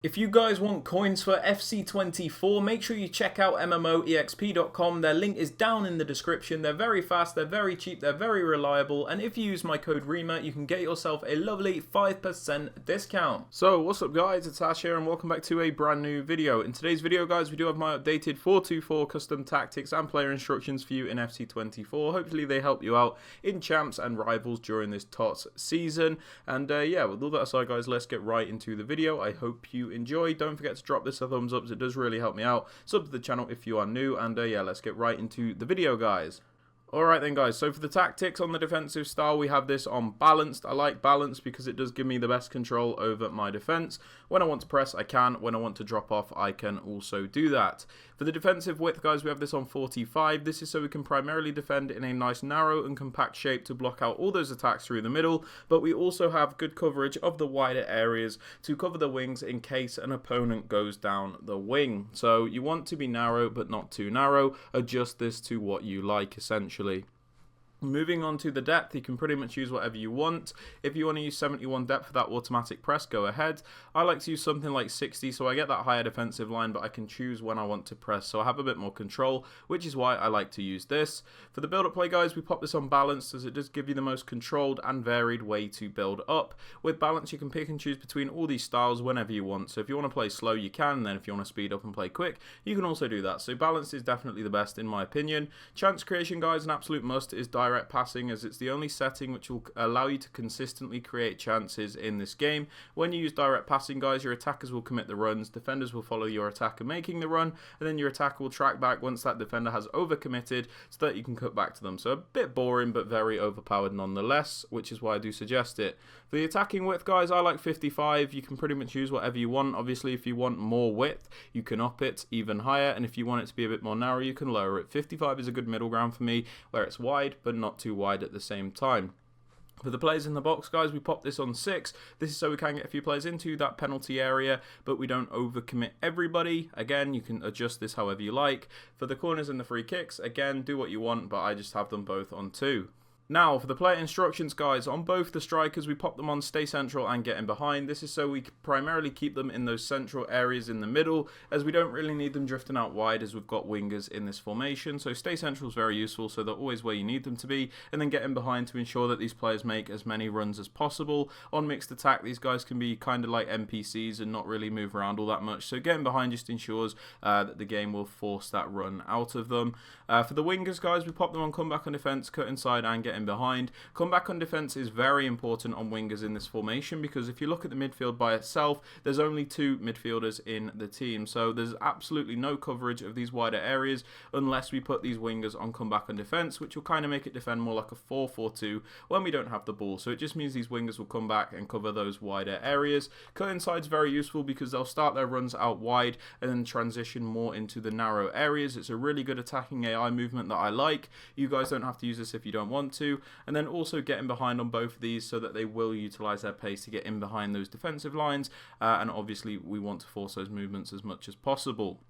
If you guys want coins for FC24, make sure you check out MMOEXP.com. Their link is down in the description. They're very fast, they're very cheap, they're very reliable, and if you use my code Rema, you can get yourself a lovely 5% discount. So, what's up guys, it's Ash here and welcome back to a brand new video. In today's video guys, we do have my updated 4-2-4 custom tactics and player instructions for you in FC24. Hopefully they help you out in champs and rivals during this TOTS season. And yeah, with all that aside guys, let's get right into the video. I hope you enjoy. Don't forget to drop this a thumbs up, it does really help me out. Sub to the channel if you are new, and yeah, let's get right into the video guys. Alright then guys, so for the tactics on the defensive style, we have this on balanced. I like balanced because it does give me the best control over my defense. When I want to press, I can. When I want to drop off, I can also do that. For the defensive width guys, we have this on 45. This is so we can primarily defend in a nice narrow and compact shape to block out all those attacks through the middle, but we also have good coverage of the wider areas to cover the wings in case an opponent goes down the wing. So you want to be narrow but not too narrow. Adjust this to what you like essentially. Moving on to the depth, you can pretty much use whatever you want. If you want to use 71 depth for that automatic press, go ahead. I like to use something like 60, so I get that higher defensive line, but I can choose when I want to press, so I have a bit more control, which is why I like to use this. For the build-up play, guys, we pop this on balanced, as it does give you the most controlled and varied way to build up. With balance, you can pick and choose between all these styles whenever you want, so if you want to play slow, you can, and then if you want to speed up and play quick, you can also do that. So balanced is definitely the best in my opinion. Chance creation, guys, an absolute must is direct passing, as it's the only setting which will allow you to consistently create chances in this game. When you use direct passing guys, your attackers will commit the runs, defenders will follow your attacker making the run, and then your attacker will track back once that defender has overcommitted so that you can cut back to them. So a bit boring but very overpowered nonetheless, which is why I do suggest it. For the attacking width guys, I like 55. You can pretty much use whatever you want. Obviously if you want more width, you can up it even higher, and if you want it to be a bit more narrow, you can lower it. 55 is a good middle ground for me, where it's wide but not too wide at the same time. For the players in the box guys, we pop this on 6. This is so we can get a few players into that penalty area, but we don't overcommit everybody. Again, you can adjust this however you like. For the corners and the free kicks, again, do what you want, but I just have them both on 2. Now, for the player instructions, guys, on both the strikers, we pop them on stay central and get in behind. This is so we primarily keep them in those central areas in the middle, as we don't really need them drifting out wide as we've got wingers in this formation. So stay central is very useful, so they're always where you need them to be, and then get in behind to ensure that these players make as many runs as possible. On mixed attack, these guys can be kind of like NPCs and not really move around all that much, so getting behind just ensures that the game will force that run out of them. For the wingers, guys, we pop them on comeback on defense, cut inside, and get in behind. Comeback on defense is very important on wingers in this formation, because if you look at the midfield by itself, there's only 2 midfielders in the team, so there's absolutely no coverage of these wider areas unless we put these wingers on comeback on defense, which will kind of make it defend more like a 4-4-2 when we don't have the ball. So it just means these wingers will come back and cover those wider areas. Cut inside is very useful because they'll start their runs out wide and then transition more into the narrow areas. It's a really good attacking AI movement that I like. You guys don't have to use this if you don't want to. And then also getting behind on both of these so that they will utilize their pace to get in behind those defensive lines, and obviously we want to force those movements as much as possible.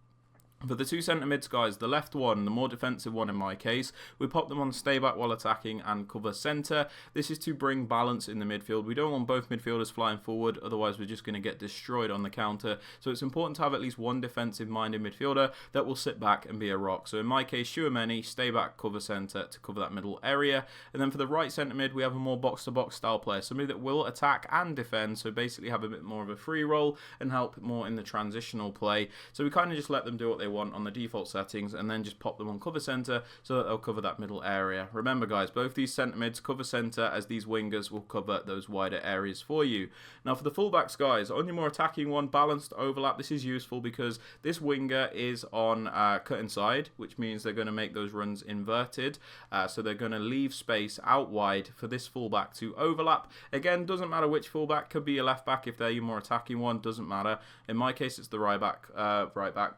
For the 2 centre mids guys, the left one, the more defensive one in my case, we pop them on stay back while attacking and cover centre. This is to bring balance in the midfield. We don't want both midfielders flying forward, otherwise we're just going to get destroyed on the counter. So it's important to have at least one defensive minded midfielder that will sit back and be a rock. So in my case, Shuameni, stay back, cover centre to cover that middle area. And then for the right centre mid, we have a more box to box style player, somebody that will attack and defend, so basically have a bit more of a free roll and help more in the transitional play. So we kind of just let them do what they want on the default settings, and then just pop them on cover centre so that they'll cover that middle area. Remember guys, both these centre mids cover centre, as these wingers will cover those wider areas for you. Now for the fullbacks guys, on your more attacking one, balanced overlap, this is useful because this winger is on cut inside, which means they're going to make those runs inverted, so they're going to leave space out wide for this fullback to overlap. Again, doesn't matter which fullback, could be a left back if they're your more attacking one, doesn't matter. In my case it's the right back,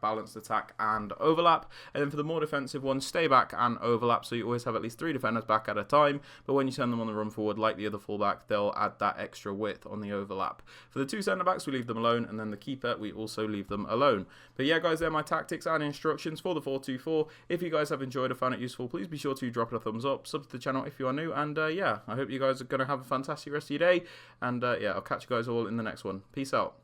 balanced attack and overlap. And then for the more defensive ones, stay back and overlap, so you always have at least 3 defenders back at a time, but when you send them on the run forward like the other fullback, they'll add that extra width on the overlap. For the 2 centre backs, we leave them alone, and then the keeper, we also leave them alone. But yeah guys, they're my tactics and instructions for the 4-2-4. If you guys have enjoyed or found it useful, please be sure to drop it a thumbs up, sub to the channel if you are new, and yeah, I hope you guys are going to have a fantastic rest of your day, and yeah, I'll catch you guys all in the next one. Peace out.